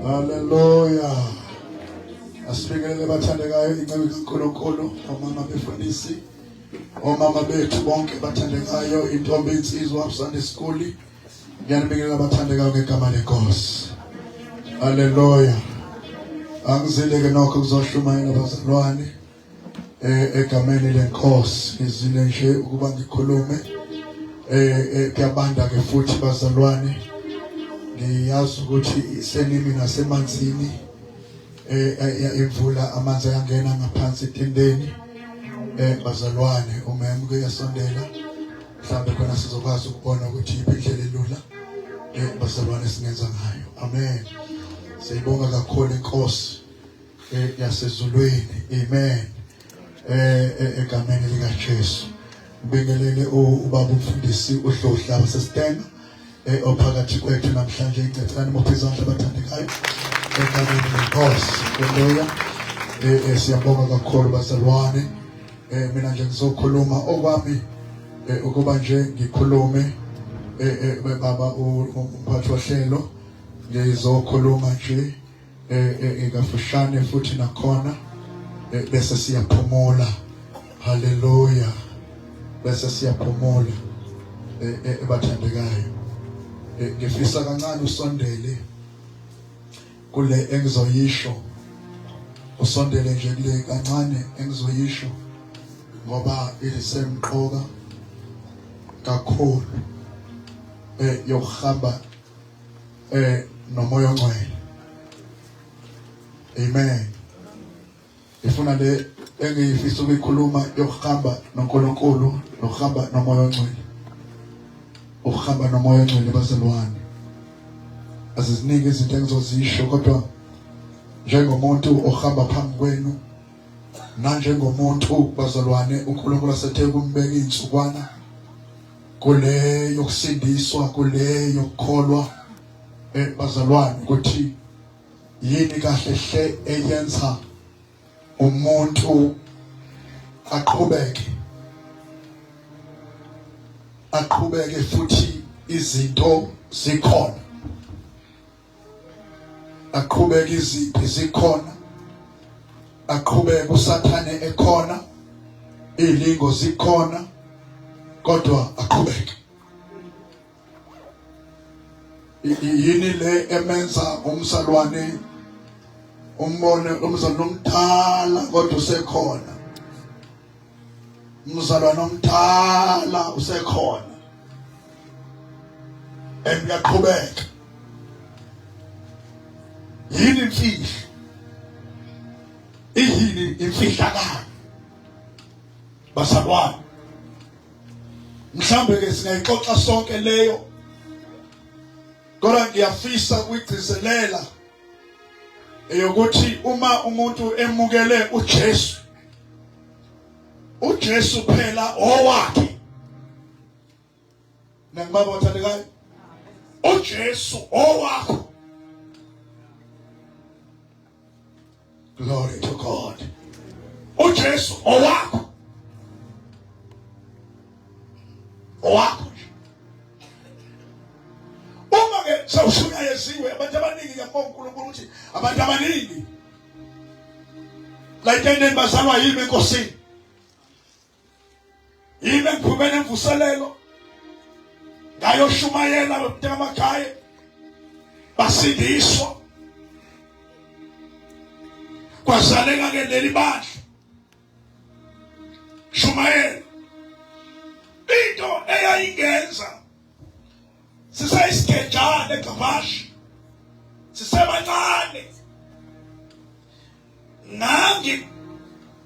Hallelujah. Asifikelele bathandekayo incebe kaNkulunkulu, omama befundisi, omama bethu bonke bathandekayo, intombi insizwa Sunday school. Ngiyanibingelela bathandekayo ngegama lenkosi. Hallelujah. Angizile ke nokho kuzoshumayela bazalwane egameni lenkosi. Ngizile nje ukuba ngikhulume kuyabanda ke futhi bazalwane. Ngiyazi ukuthi senimi nasemanzini imvula amanzi ayangena ngaphansi etendeni. Bazalwane umema kuyasondela mhlambe khona sizokwazi ukubona ukuthi impindlela elula bazalwane singenza ngayo. Amen. Siyibonga kakhulu inkosi yasezulwini. Amen. Egameni lika Jesu. Ngibingelele ubaba umfundisi uHlohla wasesitenga ophakathi kwethu namhlanje. Icethelani mophezandla bathandekayo egameni lenkosi. Haleluya. Siyabonga kakhulu bazalwane. Mina nje ngizokhuluma okwami ukuba nje ngikhulume baba umphathi wahlelo. Ngizokhuluma nje kafushane futhi nakhona bese siyaphumula. Haleluya. Bese siyaphumula bathandekayo. Ngifisa kancane usondele kule engizoyisho. Usondele nje kule kancane engizoyisho ngoba isemqoka kakhulu yokuhamba nomoya ongcwele. Amen. Ifuna le engiyifisa ukuyikhuluma yokuhamba noNkulunkulu, nokuhamba nomoya ongcwele. Ukuhamba nomoya ongcwele bazalwane. Aziziningi izinto engizozisho kodwa njengomuntu ohamba phambi kwenu nanjengomuntu bazalwane uNkulunkulu asethe kumbeka insukwana kule yokusindiswa, kule yokukholwa bazalwane ukuthi yini kahle hle eyenza umuntu aqhubeke futhi izinto zikhona. Aqhubeke iziphi zikhona. Aqhubeke uSathane ekhona, ilingo zikhona, kodwa aqhubeke. Yini le emenza umsalwane umbone umzalwane omdala kodwa usekhona. Umzalwane omdala usekhona. Uyaqhubeka. Yini imfihlo? Yini imfihlakalo? Bazalwane. Mhlambe ke singayixoxa sonke leyo. Kodwa ngiyafisa ukugcizelela eyokuthi uma umuntu emukele uJesu, uJesu phela owakhe. Nangibaba bathandekayo, uJesu owakho. Glory to God. uJesu owakho. Owakho. Uma ke sawushunya yeziwe abantu abaningi ngiyabonga uNkulunkulu ukuthi abantu abaningi la intendeni bazalwa yimi enkosini. Yimi ngiphumene emvuselelo. Ngayoshumayela abantu emakhaya basindiswa. Kwazaleka ke leli bandla. Shumayela. Into eyayingenza sisayisigejane eGqabashi. Sisebancane. Nangi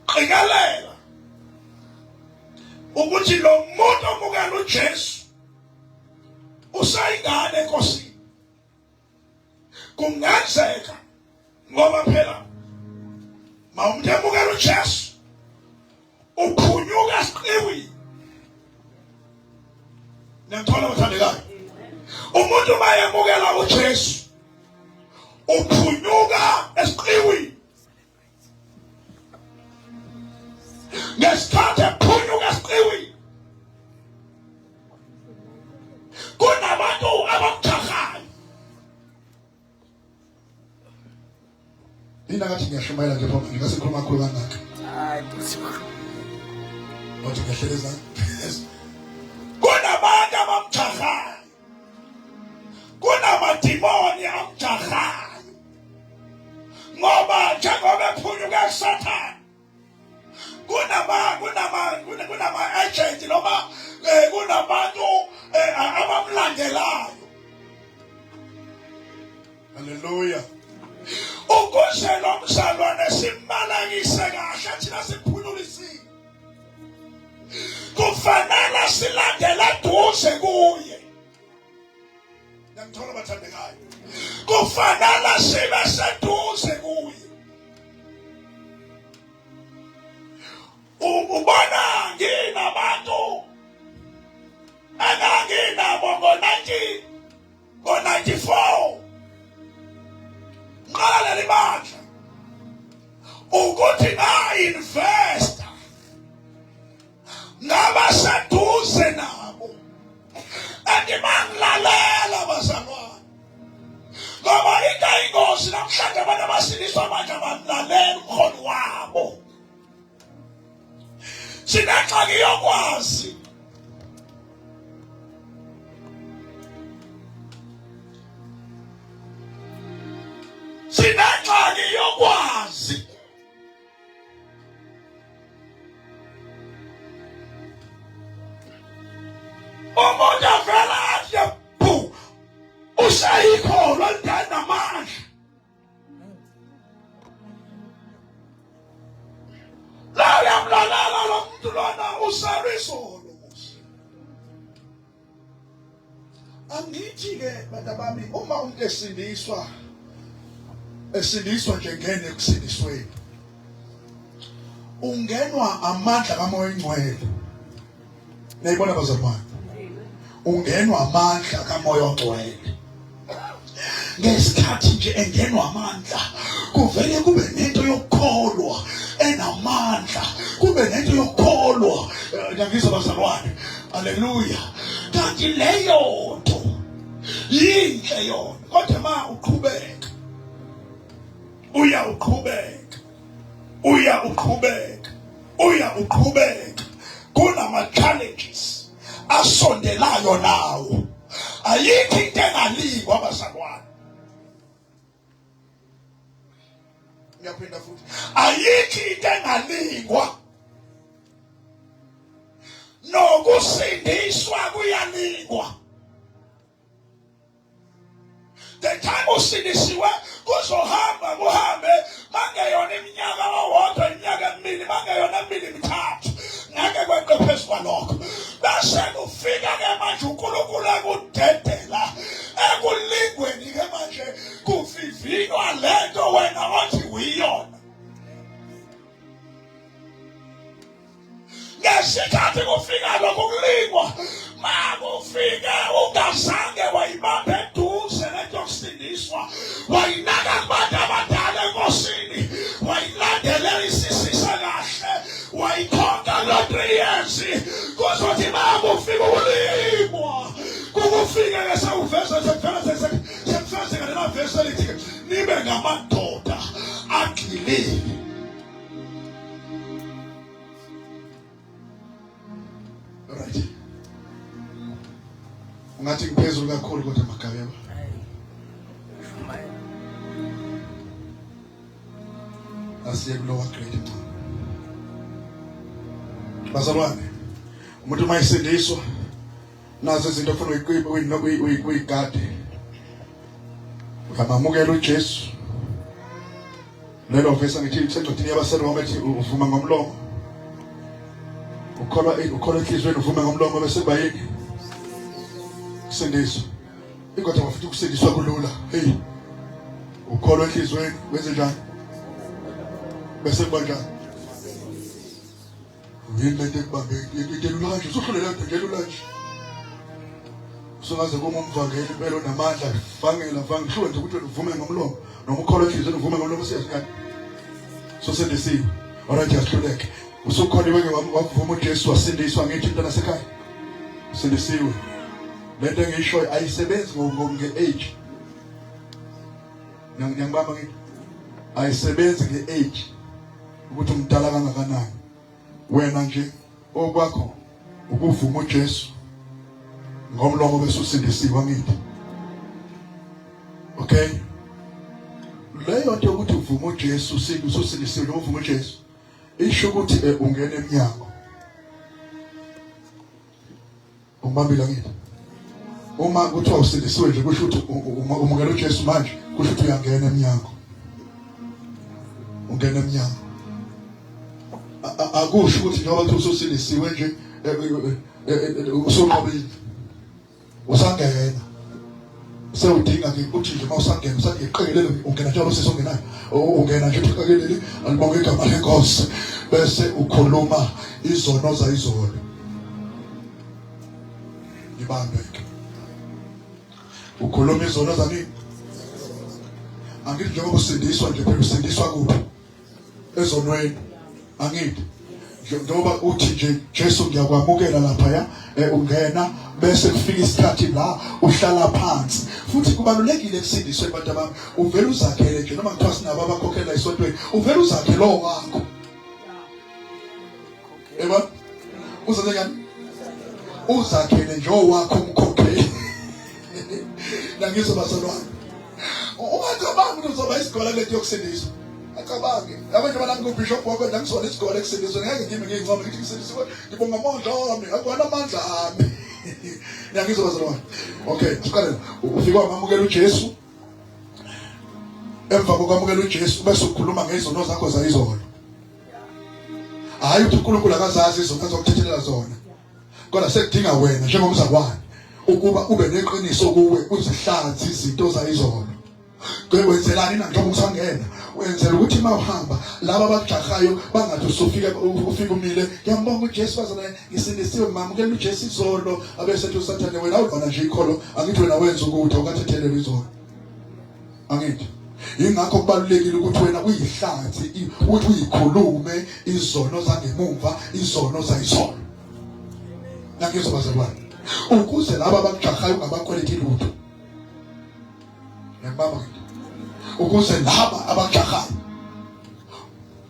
qikelela ukuthi lo muntu omukela uJesu usayingane enkosini. Kungenzeka ngoba phela umuntu emukela uJesu uphunyuka esiqiwini. Ngiyathola bathandekayo. Umuntu mayemukela uJesu uphunyuka esiqiwini. Ngesikhathi ephunyuka esiqiwini kunabantu abamthahayo Nina ngathi ngiyashumayela nje phoma ngase ngikhuluma kakhulu kangaka. Hayi kusipho. Wathi ngiyahleleza. Kunabantu abamjahayo. Kunamadimoni amjahayo. Ngoba njengoba ephunyuka kuSathane. Kunama agent noma kunabantu abamlandelayo. Hallelujah. Ukuze lo mzalwane simbalangise kahle thina siphululisile. Kufanele silandela duze kuye. Ngiyamthola bathandekayo. Kufanele sibe seduze kuye. Ubona nginabantu anganginabo ngo-94 ngala libandla ukuthi nga-investa ngaba seduze nabo andimangilalela bazalwane ngoba into ayingozi namhlanje abantu abasindiswa manje abamlalela umkholo wabo sinengxaki yokwazi sinengxaki yokwazi umuntu avela athi phu usayikholwa ndani namandla la yamlalala lo muntu lona usarisolo angithi-ke bantu bami uma umuntu esindiswa nje ngene ekusindisweni ungenwa amandla kaMoya Oyingcwele. Nayibona bazalwane, ungenwa amandla kaMoya Oyingcwele. Ngesikhathi nje engenwa amandla kuvele kube nento yokukholwa enamandla, kube nento yokukholwa. Ngiyangizwa bazalwane, haleluya. Kanti leyo nto yinhle yona, kodwa ma uqhubeka uqhubeka kunama challenges asondelayo nawo. Ayikho into engalingwa bazalwane. Ngiyaphinda futhi, ayikho into engalingwa. Nokusindiswa kuyalingwa. The time usindisiwe kuzohamba kuhambe mangeyona iminyaka owodwa iminyaka emibili mangeyona emibili mithathu ngeke kweqe phezu kwalokho bese kufika-ke manje uNkulunkulu ekudedela ekulingweni-ke manje kuvivinywa lento wena othi uyiyona. Ngesikhathi kufika lokho kulingwa makufike ungazange wayibamba eduze lento yokusindiswa wayinaka kubantu abadala enkosini wayilandelela isisisa kahle wayikhonga lo 3 years kuzothi makufika ukulingwa kukufike-ke sewuveza sekufezeka lela vesi elithi nibe ngamadoda agxilile. Right. Ungathi ngiphezulu kakhulu kodwa Magabeba. Asiye kulowa grade manje. Bazalwane, umuntu mayisindiswa nazo izinto ofuna uyigade. Uyamamukela uJesu. Lelo vesi ngithi encwadini yabaseRoma ethi uvuma ngomlomo. Ukholwa enhlizweni uvume ngomlomo bese kuba yini? Kusindiswa. Ingoda wafuthi ukusindiswa kulula. Hey. Ukholwa enhlizweni wenze njani? Bese kuba njani? Yini lento ekubambe idelula kanje usuhlolela lento idelula kanje. Songaze kuma umvangeli impela onamandla vangela vangisho nje ukuthi uvume ngomlomo noma ukholwa enhlizweni uvume ngomlomo siyazikani. So sendisiwe. Alright yasihluleke. Usukhona weke wavuma uJesu wasindiswa ngithi intwana sekhaya. Sindisiwe. Lento engiyisho ayisebenzi nge-age. Ngiyangibamba ngithi ayisebenzi nge-age ukuthi umdala kangakanani. Wena nje okwakho ukuvuma uJesu ngomlomo bese usindisiwe ngithi. Okay? Leyo nto ukuthi uvuma uJesu usindisiwe noma uvuma uJesu isho ukuthi ungena eminyango. Ungibambile ngithi. Uma kuthiwa usindisiwe nje kusho ukuthi umukela uJesu manje kusho ukuthi uyangena eminyango. Ungena eminyango. Akusho ukuthi njengoba kuthi usindisiwe nje usonqobile. Usangena. Sewudinga ke ukuthi nje mawusangena usangeqelele ungena njalo sesongenayo. Ungena nje uqekelele alibonge igama leNkosi bese ukhuluma izono zayizolo. Ngibambeke. Ukhuluma izono zani? Angithi njengoba usindiswa nje phela usindiswa kuphi? Ezonweni. Angithi njengoba uthi nje Jesu ngiyakwamukela lapha ya ungena bese kufika isikhathi la uhlala phansi. Futhi kubalulekile kusindiswe abantu abami uvela uzakhele nje noma kuthiwa sinabo abakhokhela esontweni uvela uzakhele lo wakho. Eba uzaze ngani? Uzakhele nje owakho umkhokheli. Nangizobasalwana. Ungacabanga uzoba isikole lethi yokusindiswa. Akabange abantu balanga ubishop wakho ndangisona isikole kusindiswa ngeke ngime ngincoma ngithi kusindiswa ngibonga amandla ami akwana amandla ami. Nangizobasalwana. Okay, siqalela ufika wamamukela uJesu. Emva kokwamukela uJesu bese ukhuluma ngezono zakho zayizolo. Hayi ukuthi uNkulunkulu akazazi izono azokuthethelela zona. Kodwa sekudinga wena njengomzakwani ukuba ube neqiniso kuwe uzihlanzi izinto zayizolo. Kwenzelani na njengoba usangena wenzela ukuthi mawuhamba laba abajahayo bangathi ufika umile ngiyambonga uJesu bazana ngisindisiwe mamukela uJesu izolo abesethi usathane wena awudona nje ikholo angithi wena wenza ukuthi awukathethelele izolo. Angithi ingakho kubalulekile ukuthi wena uyihlanzi ukuthi uyikhulume izono zangemumva izono zayizolo. Nangizobazalwane ukuze laba abajahayo ungabakweleti lutho. Ngiyabamba ukuze laba abajahayo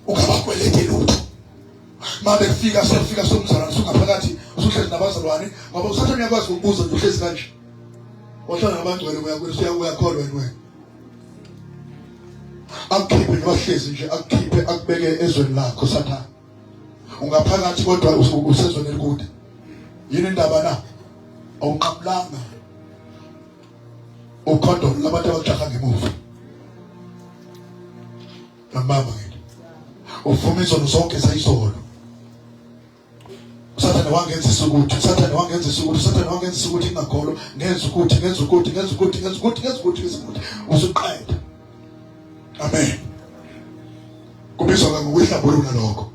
ungabakweleti lutho. Mabe sefika somzalwane sungaphakathi usuhlezi nabazalwane ngoba usathe uyakwazi ukubuza nje uhlezi kanje. Wahlala nabangcwele uyakholwa wena. Akukhiphe nabahlezi nje akukhiphe akubeke ezweni lakho Sathane. Ungaphakathi kodwa usezweni elikude. Yini indaba na? Awuqaphulanga. Ukhondolo labantu abajaha ngemuva. Ngibamba ngithi. Uvuma izono zonke zayizolo. Sathane wangenzisa ukuthi Sathane wangenzisa ukuthi ingakholwa ngenza ukuthi usuqeda. Amen. Kubizwa ngokuhlambulula lokho.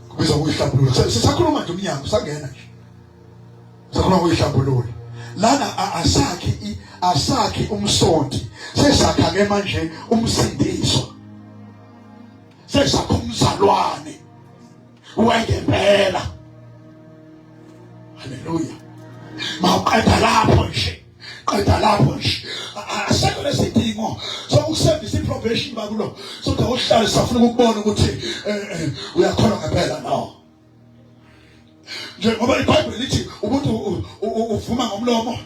Kubizwa ngokuhlambulula. Sisakhuluma nje umnyango sangena nje. Sakhuluma ngokuhlambulula. Lana asakhi umsonti. Sesakha ke manje umsindiso. Sesakha umzalwane. Wengempela. Haleluya. Mawuqeda lapho nje. Qeda lapho nje. Asekho lesidingo sokusebenzisa iprobation bakulo. Sokuthi awuhlale safuna ukubona ukuthi uyakholwa ngempela no. Njengoba iBhayibheli lithi umuntu uvuma ngomlomo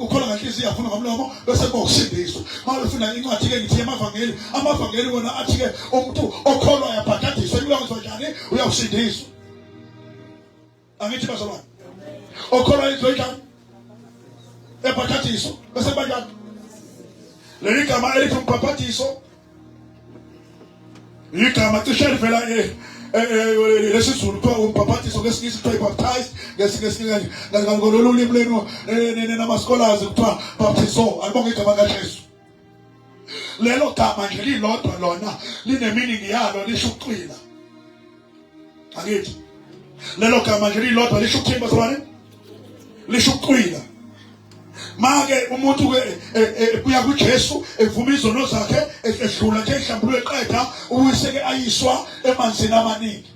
ukholwa ngenhliziyo afuna ngomlomo bese kuyokusindiswa. Manje ufuna incwadi ke ngithi amavangeli wona athi ke umuntu okholwa uyabhadadiswa uyakuzwa njani uyawusindiswa. Angithi bazalwane. Okholwa izwe njani? Ebhadadiswa bese banjani? Leli gama elithi umbhaphathiso igama cishe livela lesizulu kwa umbhaphathiso ngesingisi kuthiwa baptized ngesingisi ngololu limi lenu namascholazi kuthiwa baptizo alibonga igama kaJesu. Lelo gama nje lilodwa lona line meaning yalo lisho ukucwila. Angithi lelo gama nje lilodwa lisho ukuthini bazalwane? Lisho ukucwila. Mage umuntu kuya kuJesu evuma izono zakhe edlula nje ehlambulwe eqeda uyiseke ayiswa emanzini amaningi.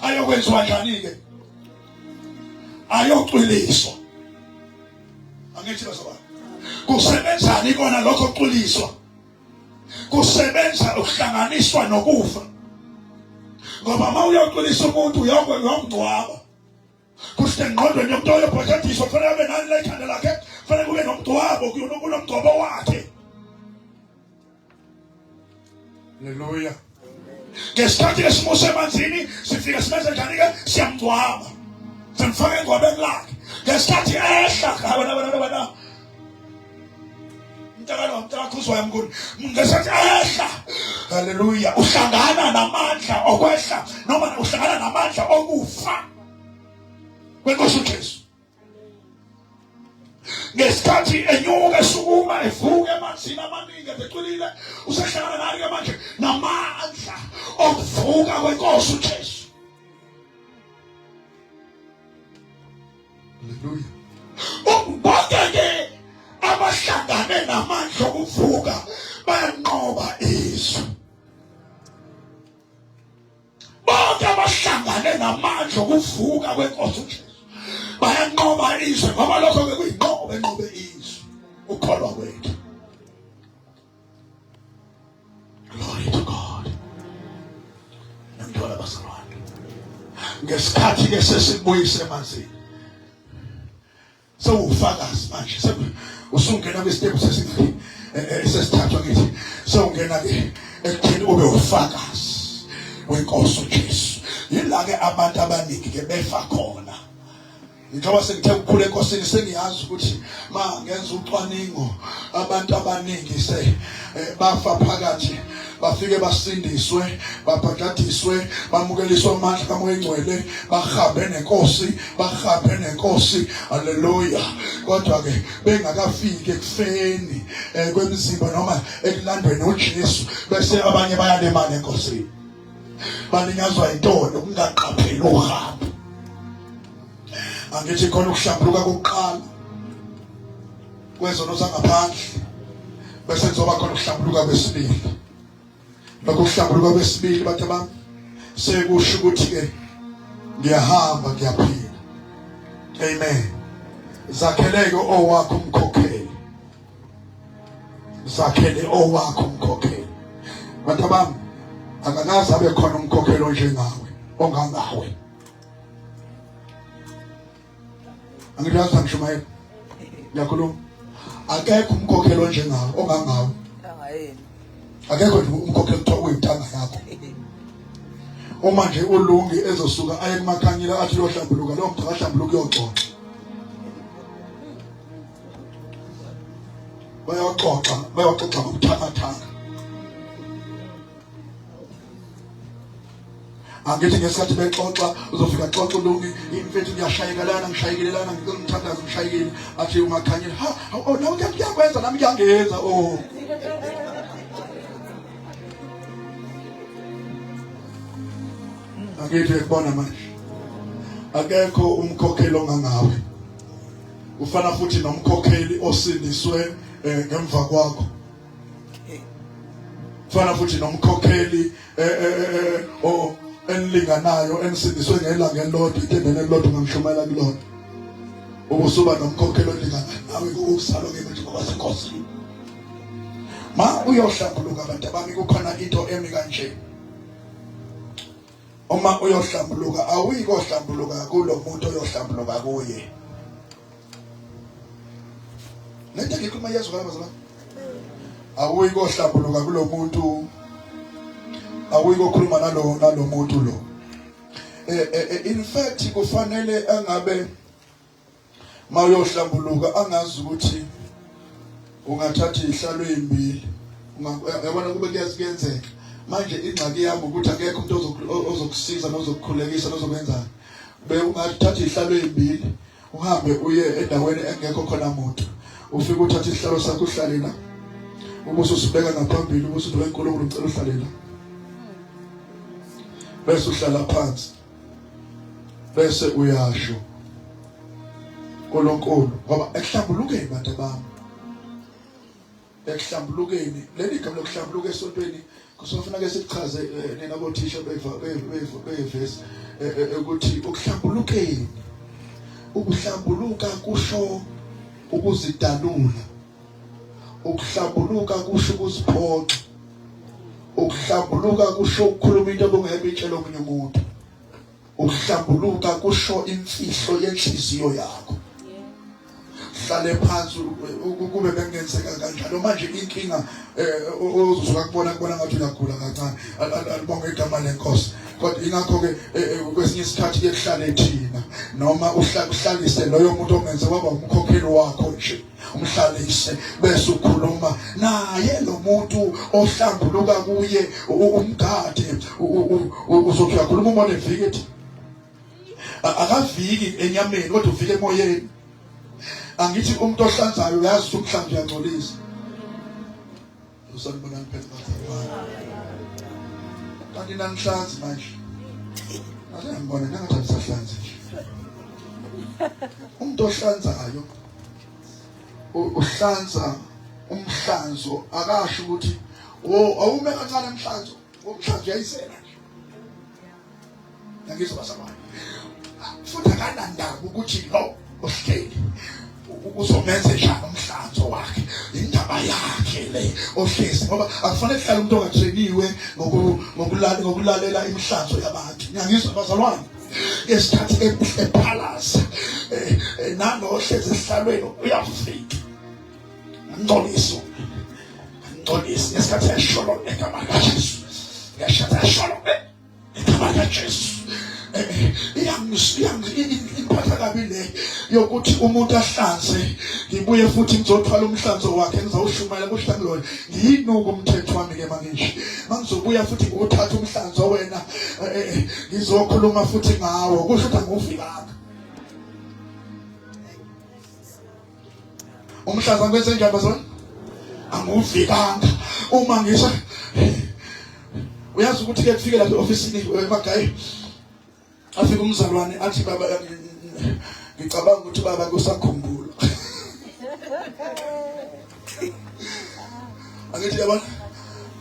Ayokwenziwa njani ke? Ayocwiliswa. Angithi bazalwane. Kusebenzani kona lokho kucwiliswa? kusebenza ukuhlanganiswa nokufa. Ngoba uma uyoxolisa umuntu uyomngcwaba. Kusho engqondweni yomuntu oyobhakadiswa kufanele abe nani la ikhanda lakhe, kufanele kube nomngcwabo kunomngcwabo wakhe. Haleluya. Ngesikhathi esimuse emanzini sifika simenze njani-ke? Siyamngcwaba, simfaka engcwabeni lakhe. Ngesikhathi ehla wena mntakakuzwa yamkhulu, ngesikhathi ehla, haleluya, uhlangana namandla okwehla noma uhlangana namandla okufa kwenkosi uJesu. Ngesikhathi enyuka esukuma evuka emanzini amaningi ebeculile, usehlangana nayo manje namandla okuvuka kwenkosi uJesu. Haleluya. Bonke-ke abahlangane namandla okuvuka bayanqoba izwi. Bonke abahlangane namandla okuvuka kwenkosi uJesu bayanqoba izwi, ngoba lokho-ke kuyinqobe enqobe izwi, ukholwa kwethu. Glory to God. Namthola bazalwane. Ngesikhathi-ke sesibuyise emanzini, sewufakazi manje, usungena kwisitepu sesithathu ngithi, sewungena-ke ekutheni ube ufakazi wenkosi uJesu. Yila-ke abantu abaningi-ke befa khona. Njengoba sengithe ukukhula enkosini sengiyazi ukuthi ma ngenza ucwaningo abantu abaningi bafa phakathi, bafike basindiswe, babhadadiswe, bamukeliswe amandla kaMoya Engcwele, bahambe nenkosi, haleluya. Kodwa-ke bengakafiki ekufeni kwemizimba noma ekulandweni uJesu, bese abanye bayalemana enkosini, balinyazwa intono ukungaqapheli uhambo. Angithi khona ukuhlambuluka kokuqala kwezono zangaphandle, bese kuzoba khona ukuhlambuluka kwesibili. Lokho ukuhlambuluka kwesibili bathe bami sekusho ukuthi-ke ngiyahamba ngiyaphila. Amen. Zakheleke owakho umkhokheli, zakhele owakho umkhokheli. Bathe bami akakaze abe khona umkhokheli onjengawe, ongangawe. Angiyazi ngishumayela, ngiyakhuluma. Akekho umkhokheli onjengawe, ongangawe. Akekho nje umkhokheli kuthiwa uyintanga yakho. Uma nje uLungi ezosuka aye kumakhanyila athi uyohlambuluka, lowo muntu akahlambuluka uyoxoxa. Bayoxoxa ngobuthakathaka. Angithi ngesikhathi bexoxa uzofika xoxa uLungi, imfethu ngiyashayekelana, ngishayekelelana, ngimthandaza ngishayekile, athi umakhanyila, nawe kuyakwenza nami kuyangenza. Angithi ekubona manje akekho umkhokheli ongangawe. Ufana futhi nomkhokheli osindiswe ngemva kwakho. Ufana futhi nomkhokheli enilinganayo enisindiswe ngelanga elilodwa, ithembeni elilodwa ungamshumela kulona. Ubusuba nomkhokheli olingana nawe ukusalwa ngemuthi kwasenkosini. Ma uyohlambuluka abantu abami, kukhona into emi kanje. Uma uyohlambuluka awuyikohlambuluka kulo muntu oyohlambuluka kuye. Lento ngikhuluma Yesu kana bazalwane. Awuyikohlambuluka kulo muntu, awuyikokhuluma nalo muntu lo. In fact kufanele angabe ma uyohlambuluka angazi ukuthi ungathatha ihlalo ezimbili. Yabona kube kuyenzeka. Manje ingxaki yami ukuthi akekho umuntu ozokusiza nozokukhulekisa nozokwenza. Ungathatha ihlalo ezimbili uhambe uye endaweni engekho khona umuntu. Ufike uthatha isihlalo sakho uhlale la. Ubuse usibeka ngaphambili, ubuse uthi weNkulunkulu ngicela uhlale la. Bese uhlala phansi. Bese uyasho uNkulunkulu, ngoba ekuhlambulukeni bantu bami. Ekuhlambulukeni, leli gama lokuhlambuluka esontweni kusofuna ke sichaze nina bothisha bevesi ukuthi ukuhlambulukeni, ukuhlambuluka kusho ukuzidalula. Ukuhlambuluka kusho ukuziphoqa. Ukuhlambuluka kusho ukukhuluma into obungeke itshele omunye umuntu. Ukuhlambuluka kusho imfihlo yenhliziyo yakho. Hlale phansi kube bengenzeka kanjalo manje inkinga uzosuka kubona ngathi uyagula kancane alibonge igama lenkosi kodwa ingakho ke kwesinye isikhathi kuhlale thina noma uhlalise loyo muntu ongenze kwaba umkhokheli wakho nje umhlalise bese ukhuluma naye lo muntu ohlambuluka kuye umgade uzothi uyakhuluma umone viki akaviki enyameni kodwa uvike emoyeni. Angithi umuntu ohlanzayo uyazi ukuthi umhlanzo uyangcolisa. Usanibona ngiphethe bazalwane. Kanti nanihlanzi manje. Ase ngibona nangathi asahlanzi nje. Umuntu ohlanzayo uhlanza umhlanzo akasho ukuthi awume kancane umhlanzo. Umhlanzo uyayisela nje. Ngizwa bazalwane. Futhi akanandaba ukuthi lo ohleli uzomenze njani umhlanzo wakhe indaba yakhe le ohlezi ngoba akufanele kuhlale umuntu ongatheniwe ngokulalela imihlanzo yabantu. Ngiyangizwa bazalwane esikhathi epalace nalo ohlezi esihlalweni uyafika ngcolisa esikhathi esholo egama kaJesu yashada esholo egama kaJesu. Impatha kabi le yokuthi umuntu ahlanze ngibuye futhi ngizothwala umhlanzo wakhe ngizawushumayela kuhlangulona ngiyinuka umthetho wami ke manje mangizobuya futhi ngothatha umhlanzo wena ngizokhuluma futhi ngawo kusho ukuthi angifikanga umhlanzo ngwenze njani bazona angifikanga uma ngisho uyazi ukuthi ke kufikela e-office emakhaya afika umzalwane athi baba ngicabanga ukuthi baba kusakhumbula. Angithi yabona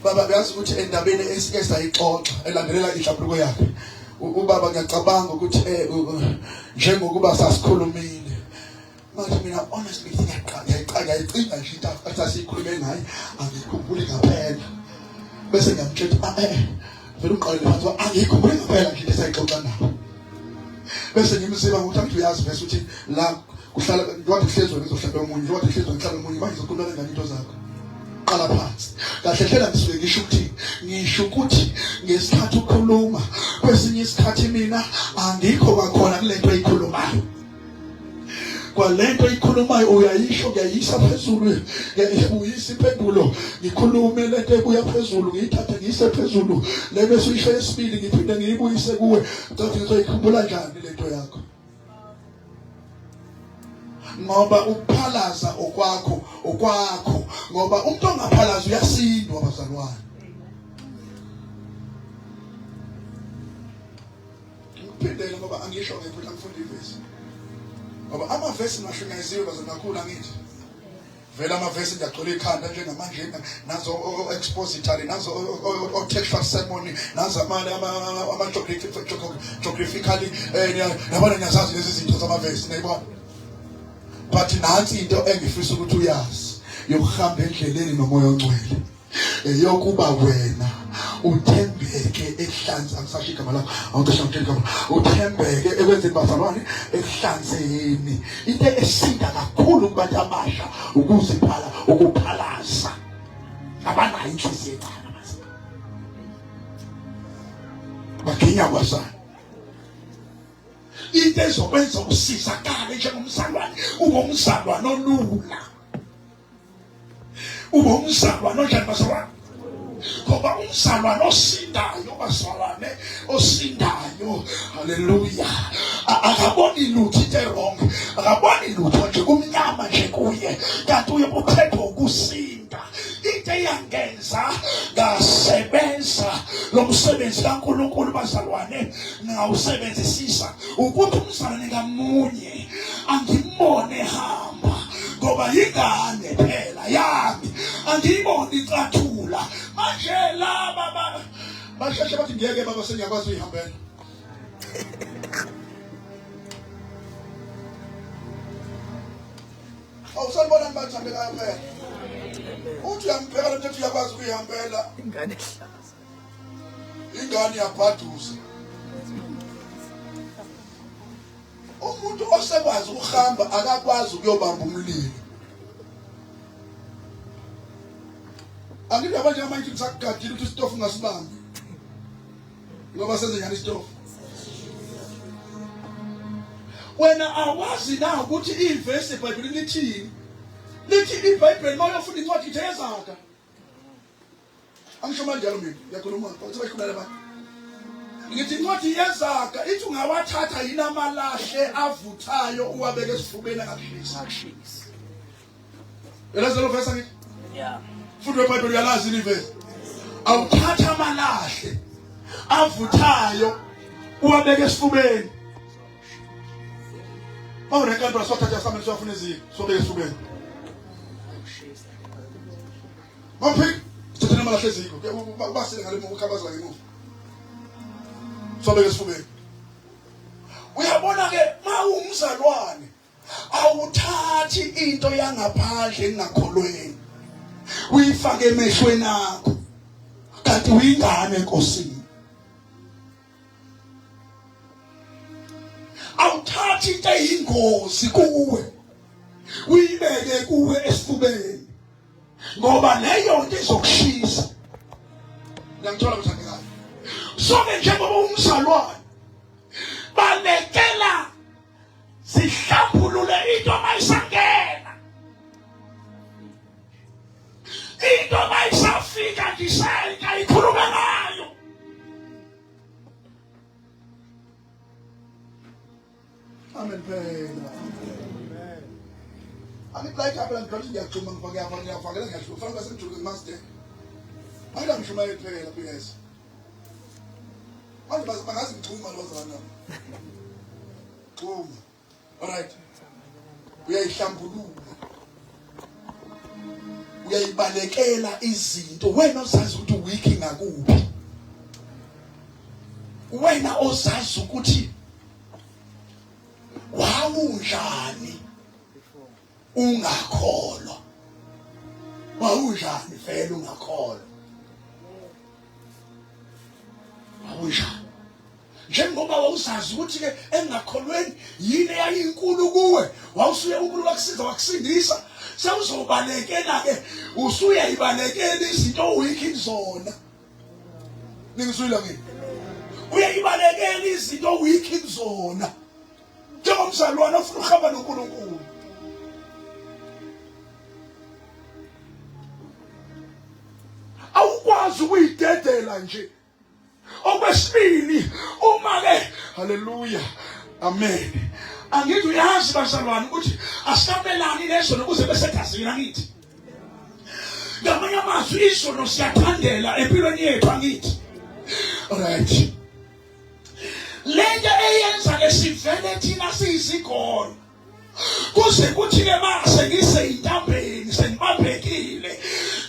baba uyazi ukuthi endabeni esike sayixoxa elandelela ihlambuluko yakhe ubaba ngiyacabanga ukuthi njengokuba sasikhulumile manje mina honestly ngiyayicinga nje into asasikhulume ngayo angikhumbuli ngaphela bese ngiyamtshela vele uqale phansi angikhumbuli ngaphela nje lesayixoxa nawe bese ngimsiba ukuthi angithi uyazi bese uthi la kuhlala ngiwathi uhlezwe ngizohlala omunye ngiwathi uhlezwe ngihlala omunye manje uzokhuluma ngani into zakho qala phansi kahle hlela ngisuke ngisho ukuthi ngesikhathi ukhuluma kwesinye isikhathi mina angikho kwakhona kulento eyikhulumayo kwalento eyikhulumayo uyayisho ngiyayisa phezulu uyisa impendulo ngikhulume lento ebuya phezulu ngiyithathe ngiyise phezulu lento esuyisho yesibili ngiphinde ngiyibuyise kuwe ukuthi ngizoyikhumbula njani lento yakho ngoba ukuphalaza okwakho ngoba umuntu ongaphalaza uyasindwa bazalwane. Ngiphindele ngoba angisho ngekuthi angifunda ivesi ngoba amavesi ngahlukanisiwe bazanakhulu angithi vele amavesi ngiyagcola ikhanda njengamanje nazo expository nazo textual sermon nazo ama geographically yabona ngiyazazi lezi zinto zamavesi nayibona but nansi into engifisa ukuthi uyazi yokuhamba endleleni nomoya ongcwele yokuba wena uthembeke ehlanze angisasho igama lakho awuqasha igama uthembeke ekwenzeni bazalwane ehlanzeni into esinda kakhulu kubantu abasha ukuziphala ukuphalaza abanayo inhliziyo encane bazalwane baginya kwasana into ezokwenza usizakale njengomzalwane ubomzalwane olula ubomzalwane onjani bazalwane ngoba umzalwane osindayo bazalwane osindayo haleluya akaboni lutho into wrong akaboni lutho nje kumnyama nje kuye kanti uye uphethwe ukusinda into eyangenza ngasebenza lo msebenzi kaNkulunkulu bazalwane ngawusebenzisisa ukuthi umzalwane ngamunye angibone hamba ngoba yingane phela yami angiyiboni icathula manje la baba basheshe bathi ngeke baba sengiyakwazi uyihambela awusanibona bathi hambela phela uthi uyampela lo muntu uyakwazi ukuyihambela ingane ehlaza ingane yabhaduza. Umuntu osekwazi ukuhamba akakwazi ukuyobamba umlilo. Angithi abanye amanje kusakugadile ukuthi isitofu ungasibambi. Ngoba senze njani isitofu? Wena awazi na ukuthi iverse eBhayibhelini lithini? Lithi iBhayibheli mawuyofunda incwadi ithi yezakha. Angisho manje njalo mina, ngiyakhuluma bathi bayikhulala abantu. Ngithi incwadi yezakha ithi ungawathatha yini amalahle avuthayo uwabeke esifubeni akakushisa. Yalazi lo verse ngithi? Yeah. Futhi eBhayibheli uyalazi iverse. Awuthatha amalahle avuthayo uwabeke esifubeni. Mawurekandwa sothatha sameni siyafuna iziko sobeke esifubeni. Maphi sithina amalahle eziko basile ngale mukhabaza ngemuva. Sobeke esifubeni. Uyabona ke mawumzalwane awuthathi into yangaphandle engakholweni. Uyifake emehlweni akho kanti uyingane enkosini. Awuthathi into eyingozi kuwe uyibeke kuwe esifubeni ngoba leyo nto izokushisa. Ngiyangithola mthandekayo. Sonke njengoba umzalwane balekela sihlambulule into mayisangena. Into mayisafika ndisayika ikhulume ngayo. Amen. Amen. Angithi like phela ngidlala ngiyachuma ngiyafakela ngiyasho ufaka senjuluke master. Ayila ngishumayela phela PS. Manje bangazi ngicuma lozana. Chuma. Alright. Uyayihlambulula. Uyayibalekela izinto wena osazi ukuthi weak ngakuphi. Wena osazi ukuthi wawunjani ungakholwa. Wawunjani vele ungakholwa. Wawunjani njengoba wawusazi ukuthi ke engakholweni yini yayinkulu kuwe. Wawusuye uNkulunkulu wakusiza wakusindisa. Sewuzobalekela ke usuyayibalekela izinto weak zona. Ningizwile ngini? Uyayibalekela izinto weak zona. Njengomzalwane ofuna ukuhamba noNkulunkulu. Awukwazi ukuyidedela nje. Okwesibili uma ke haleluya amen. Angithi uyazi bazalwane ukuthi asabelani lezo ukuze besegazini angithi. Ngamanye amazwi izono siyathandela empilweni yethu angithi. Alright. Lento eyenza ke sivele thina siyizigolo. Kuze kuthi ke mase ngiseyintambeni sengibambekile.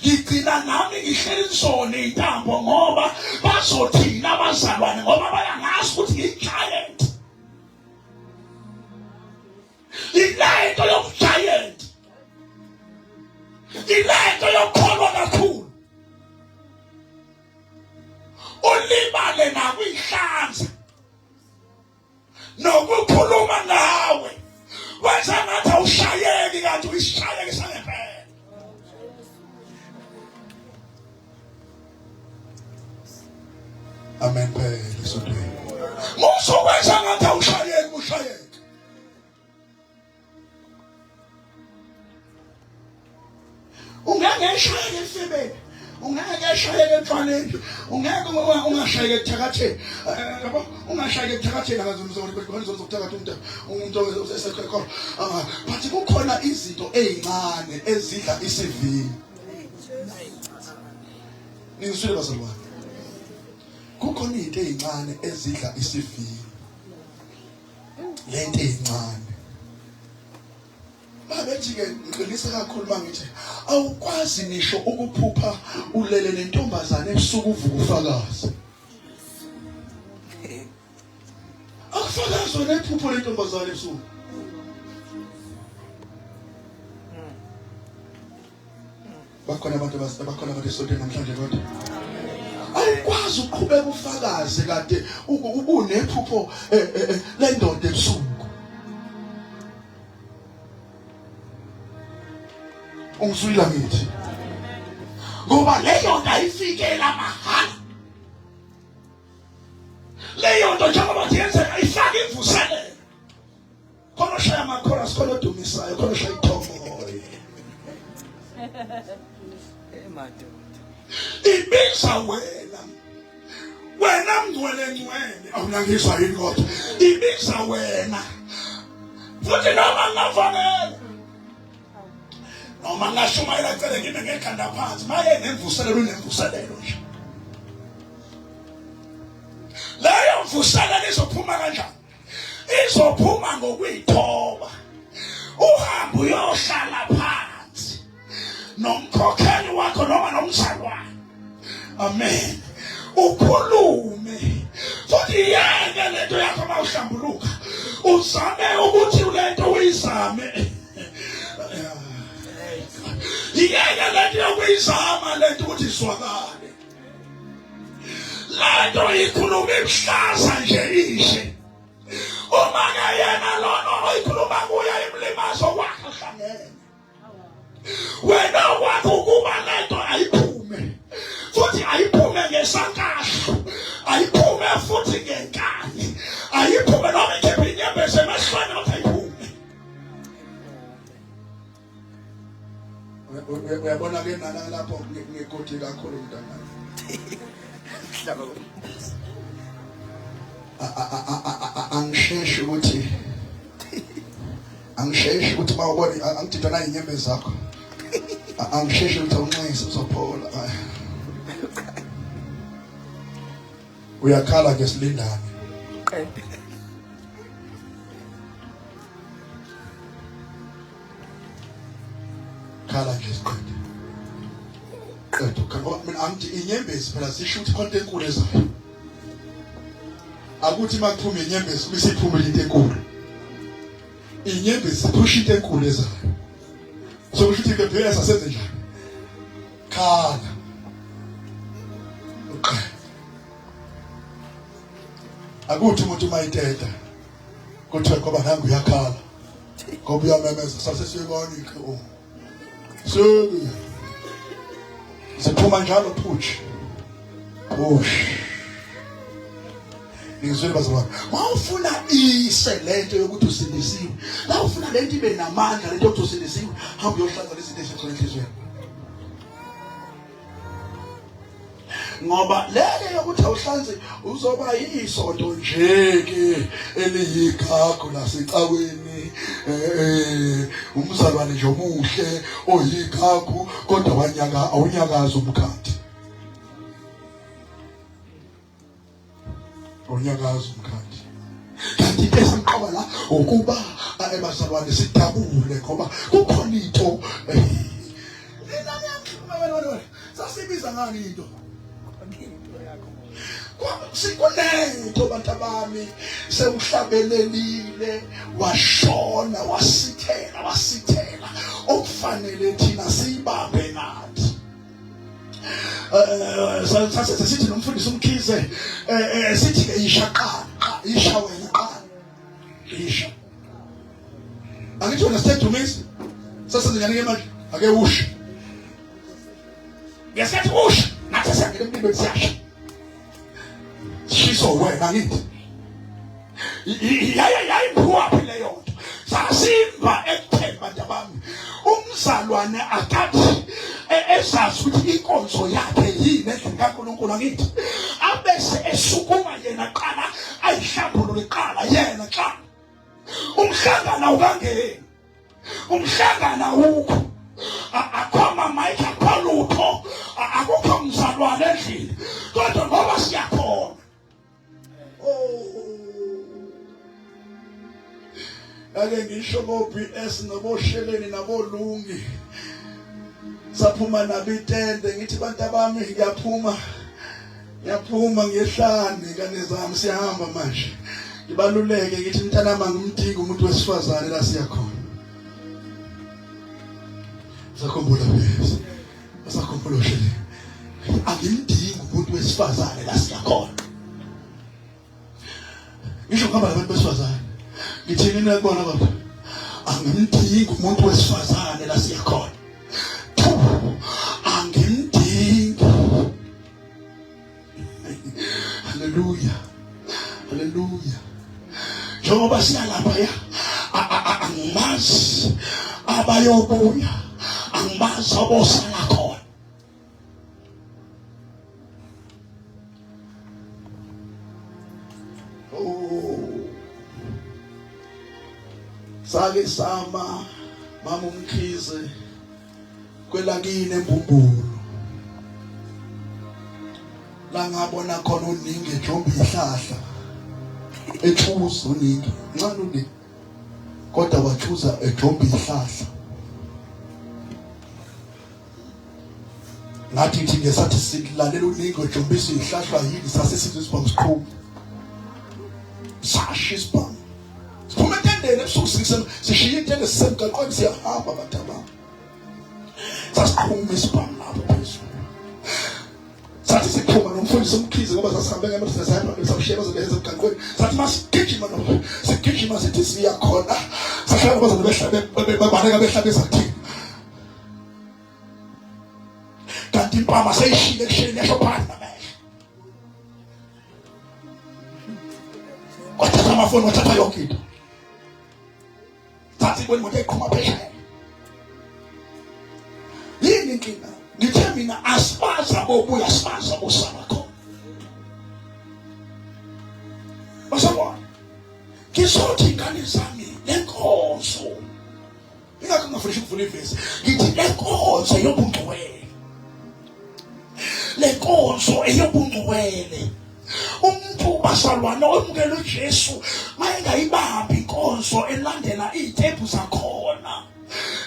Ngigcina nami ngihleli zona intambo ngoba bazothina abazalwane ngoba bayangazi ukuthi ngigiant. Ilento yokugiant. Ilento yokholwa kakhulu. Ulibale nakwihlanza. Nokukhuluma nawe wenza ngathi awushayeki kanti uyishayeke sangempela. Amen phela sodwe. Musokwenza ngathi awushayeki ushayeke. Ungangeshayeke emfebeni. Ungeke shayeke emfaneni. Ungeke ungashayeke ekuthakatheni. Yabo ungashayeke ekuthakatheni akazumzoni kodwa uzokuthakatha umuntu osesekhona. But kukhona izinto ezincane ezidla isivini. Ningizwile bazalwane. Kukhona izinto ezincane ezidla isivini. Lento ezincane. Babethi ke ngiqinisa kakhulu mangithi awukwazi nisho ukuphupha ulele nentombazane ebusuku uvuka ufakazi. Akufakazi wena iphupho lentombazane ebusuku. Bakhona abantu esodeni namhlanje kodwa. Awukwazi awukwazi uqhubeka ufakaze kade ubunephupho lendoda ebusuku. Ungizwile ngithi ngoba leyo nto ayifikela mahala. Leyo nto njengoba yenzeka ifaka imvuselelo. Khona shaya amakhora sikolo dumisayo, khona shaya ithombo. Ibiza wena mngcwele awunangizwa yini kodwa ibiza wena futhi noma ngafanele noma ngashumayela cele ngime ngekhanda phansi maye nemvuselelo unemvuselelo nje. Leyo mvuselelo izophuma kanjani? Izophuma ngokuyithoba. Uhambe uyohlala phansi nomkhokheli wakho noma nomzalwane. Amen. Ukhulume futhi yeke lento yakho mawuhlambuluka uzame ukuthi lento uyizame. Yeke lento yokuyizama lento ukuthi izwakale. Lento ikhuluma ibuhlaza nje ishe. Uma ngayena lona oyikhuluma kuya imlimazo wakhe hlangene. Wena wakho ukuba lento ayiphume futhi ayiphume ngesankahlo, ayiphume futhi ngenkani, ayiphume noma ikhephe inyembezi emehlweni ukuthi ayiphume. Uyabona ke nana lapho ngekoti kakhulu mntana. Angisheshi ukuthi mawubona angithitha na inyembezi zakho. Angisheshi ukuthi unxese uzophola. Uyakhala ke silindane. Khala nje siqede. Ngoba mina angithi inyembezi phela sisho ukuthi konke enkulu ezayo. Akuthi makuphuma inyembezi bese iphumele into enkulu. Inyembezi ipusha into enkulu ezayo. So kusho ukuthi phela sasenze njani? Khala. Akuthi umuntu mayiteta kuthiwa ngoba nangu uyakhala ngoba uyamemeza sasesiyibona ikho siphuma njalo phushi ngizwele bazalwane mawufuna iselento yokuthi usindisiwe la ufuna lento ibe namandla lento yokuthi usindisiwe hamba uyohlanza lezinto ezikhona enhlizweni ngoba lele yokuthi awuhlanze uzoba yisonto nje ke eliyigaggo lasecaweni umzalwane nje omuhle oyigaggo kodwa awunyakaza umkhathi kanti esimqaba la ukuba abazalwane sidabule ngoba kukhona into sasibiza ngani into sikunento bantu bami sewuhlabelelile washona wasithela okufanele thina siyibambe nathi sithi nomfundisi umkhize sithi ke isha wena angithi wena sithumisi sasenzinyani manje ake usha ngesathi usha nathi sangena empilweni siyasha shiso wena ngithi yayiphuwa phela yonke sasimba ekutheni bantu bami umzalwane akathi esazi ukuthi inkonzo yakhe yini endlini kaNkulunkulu ngithi abese esukuma yena qala ayihlambulule qala yena xa umhlangana ukangeni umhlangana ukho akhoma mike akholutho akukho umzalwane endlini kodwa ngoba siyakhona ake ngisho bo-BS nabosheleni nabolungi saphuma nabitende ngithi bantu bami ngiyaphuma ngiyehlane kane zami siyahamba manje ngibaluleke ngithi mntanami ngimdinga umuntu wesifazane la siyakhona sakhumbula bese sakhumbula shele angimdingi umuntu wesifazane la siyakhona. Ngisho ngaba labantu besifazane ngithini nakubona baba angimdingi umuntu wesifazane la siyakhona. Angimdingi. Hallelujah. Hallelujah. Njengoba siyalapha ya angimazi abayobuya, angimazi abosala khona. Sake sama mama uMkhize kwelakini eMbumbulu la ngabona khona uningi eJombe ihlahla echuza uningi ncane uningi kodwa wachuza eJombe ihlahla. Ngathi nje ngesathi silalela uningi eJombe ihlahla yini sasesizwe sibam siqhuma sashisa Siphume entendeni ebusuku sishiye intende sisemgaqweni siyahamba bathaba. Sasiqhuma isibhamu lapho phezulu. Sathi siphuma nomfundisi uMkhize ngoba sasihambe ngemoto sesihamba sashiya bazobenza emgaqweni. Sathi masigijima sigijima sithi siya khona. Sahlala bazobe behlabe babaleka behlabe sathi. Kanti impama seyishile kushini yasho phakathi namehlo. Wathatha amafoni wathatha yonke into. Sathi kwena moto eqhuma phesheya. Yini inkinga? Ngithe mina asibaza bobuya asibaza bosala khona. Basabona. Ngizothi ingane zami lenkonzo. Ingakho ngafundisha ukuvula ivesi. Ngithi lenkonzo yobungcwele. Lenkonzo eyobungcwele. Umuntu basalwana omukela uJesu mayengayibambi inkonzo elandela izitephu zakhona.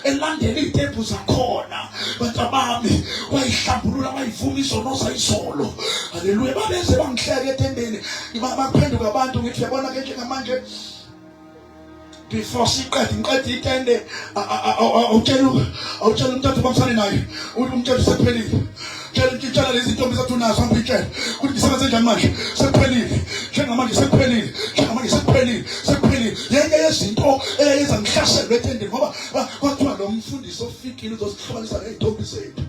Elandela izitephu zakhona. Batabami wayihlambulula wayivuma izono zayizolo. Haleluya. Babenze bangihleke etendeni. Baphenduka abantu ngithi yabona ke njengamanje before siqeda itende awutshela umntwana bamsane naye umntwana usephelile. Tshela lezi ntombi zethu nazo angitshela ukuthi ngisebenze njani manje sekuphelile njengamanje sekuphelile yenge yezinto eyenza ngihlaselwe etendeni ngoba kwathiwa lo mfundisi ofikile uzosihlukanisa ney'ntombi zethu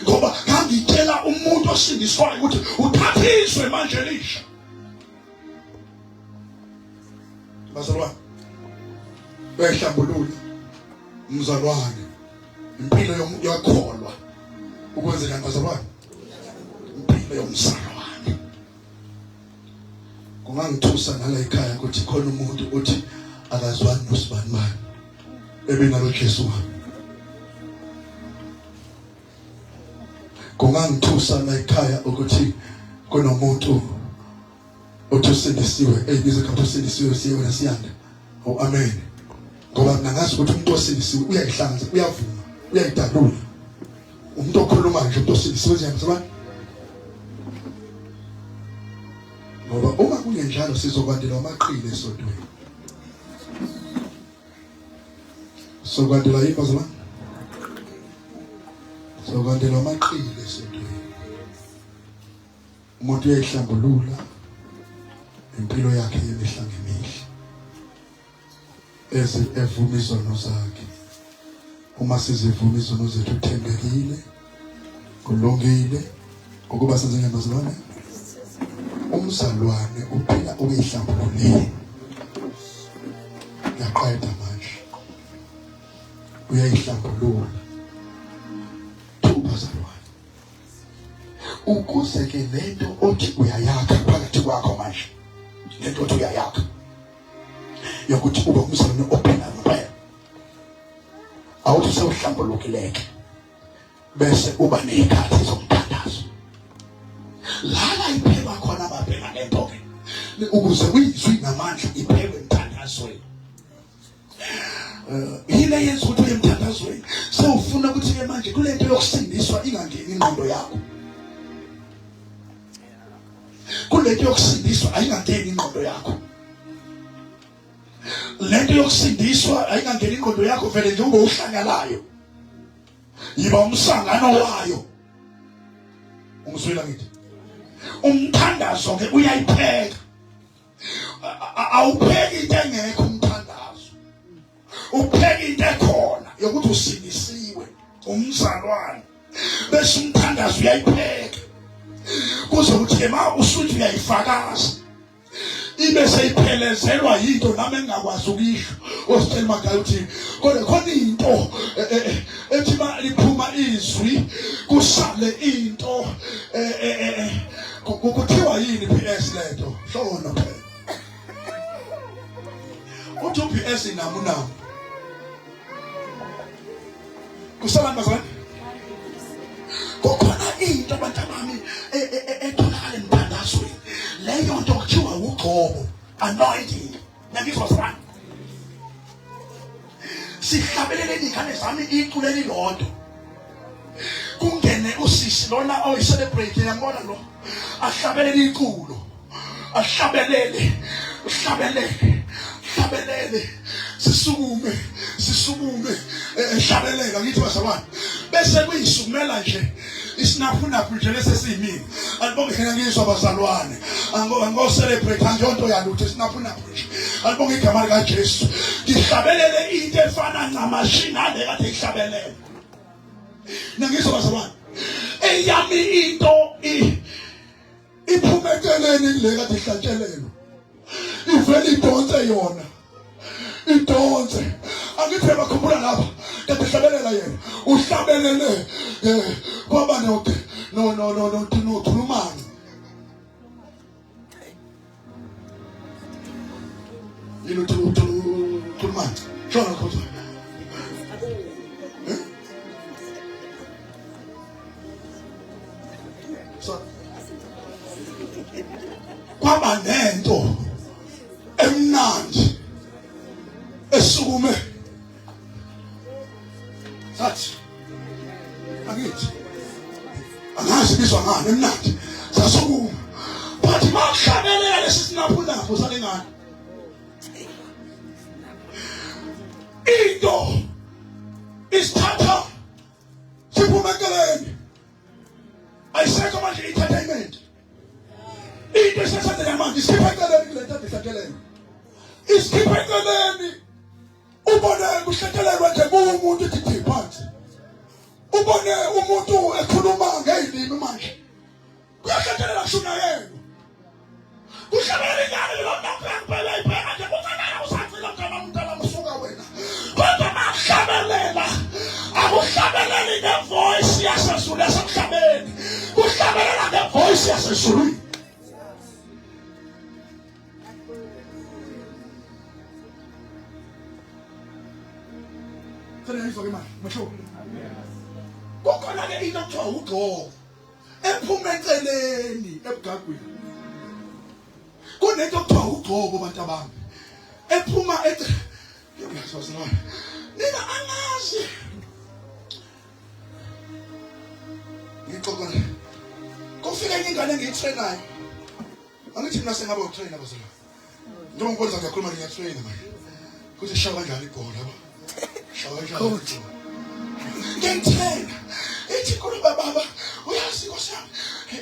ngoba ngangitshela umuntu osindiswayo ukuthi uthathiswe manje lisha. Bazalwane behlambulula umzalwane impilo yakholwa ukwenzela bazalwane impilo yomzalwane. Kungangithusa nala ekhaya ukuthi khona umuntu uthi akazwani noSibanibani ebenalo Jesu wami. Kungangithusa la ekhaya ukuthi kunomuntu uthi usindisiwe izikhathi usindisiwe siye wena siyanda. Oh amen. Ngoba ngingazi ukuthi umuntu osindisiwe uyayihlanza uyavuma uyayidalula. Umuntu okhuluma nje umuntu osindisiwe njani? Ngoba uma kungenjalo sizokwandela amaqile esontweni. Sokwandela yini bazalwane? Sokwandela amaqile esontweni. Umuntu uyayihlambulula impilo yakhe yemihla ngemihla. Evuma izono zakhe. Uma sizivuma izono zethu uthembekile, kulungile ukuba senze ngabazalwane. Umzalwane uphila uyihlambulule. Yaqeda manje. Uyayihlambulula. Bazalwane. Ukuze ke lento othi uyayakha phakathi kwakho manje. Lento othi uyayakha. Yokuthi ube umzalwane ophila ngempela. Awuthi sewuhlambulukileke. Bese uba nezikhathi zomthandazo. Lala iphekwa khona ababheka lento ke. Ukuze uyizwe namandla iphekwe emthandazweni. Yile yenza ukuthi emthandazweni sewufuna ukuthi ke manje kulento yokusindiswa ingangeni ingqondo yakho. Kulento yokusindiswa ayingangeni ingqondo yakho. Lento yokusindiswa ayingangeni ingqondo yakho vele njengoba uhlangalayo. Yiba umsangano wayo. Ungizwela ngithi umthandazo ke uyayipheka. Awupheki into engekho umthandazo. Upheka into ekhona yokuthi usinisiwe umzalwane. Bese umthandazo uyayipheka. Kuze uthi ema usuthi uyayifakaza. Ibe seyiphelezelwa yinto nami engakwazi ukisho. Ositshela magaya uthi kodwa khona into ethi liphuma izwi kusale into kuthiwa yini PS lento shona phela. Uthi PS inamunamu. Kusala bazana. Kukhona into abantu abami etholakala emthandazweni. Leyo nto kuthiwa ugcobo, anointing. Ngizwa sana. Sihlabelele ikhane zami iqule lilodwa. Kungene usisi lona oyicelebrate yambona lo. Ahlabelele iqulo. Ahlabelele, hlabelele. Sisukume ehlabelela ngithi bazalwane. Bese kuyisukumela nje isinaphunaphu nje lesesiyimini. Alibonge ngena ngizwa bazalwane. Ango celebrate njonto yalutho isinaphunaphu nje. Alibonge igama lika Jesu. Ngihlabelele into efana namashina le kade ihlabelele. Nangizwa bazalwane. Eyami into iphumekeleni le kade ihlatshelelo. Ivele idonse yona. Idonse. Angithi bakhumbula lapha kade ihlabelela yena. Uhlabelele kwaba no thulumani. Yini thulumani? Shona khona. Kwaba nento emnandi esukume sathi angithi angazi bizwa ngani emnandi sasukuma bathi mahlabelele lesinaphunapho salengane into isithatha siphumekeleni ayisekho manje entertainment into esesenzela manje siphekeleni kule nto ehlakeleni isiphekeleni ubone kuhlakelelwa nje umuntu ethi phansi ubone umuntu ekhuluma ngezilimi manje kuyahlakelela shuna yena kuhlabela ingane lo nokubheka ibheka nje kufanele usathile ngama umntana msuka wena kodwa mahlabelela akuhlabeleli ngevoice yasezulu yasemhlabeni kuhlabelela ngevoice yasezulu. Kukhona ke into kuthiwa ugcobo ephumekeleni ebugagwini. Kunento kuthiwa ugcobo bantu abami ephuma nina angazi ngixoxa kufika ingane engiyitrainayo angithi mina sengabe utrainer bazalwane njengoba ngikwenza ngiyakhuluma ngiyatraina manje kuthi shawa kanjani ibhola yabo shawa kanjani ngiyithena ethi khuluma baba uyazi Nkosi yami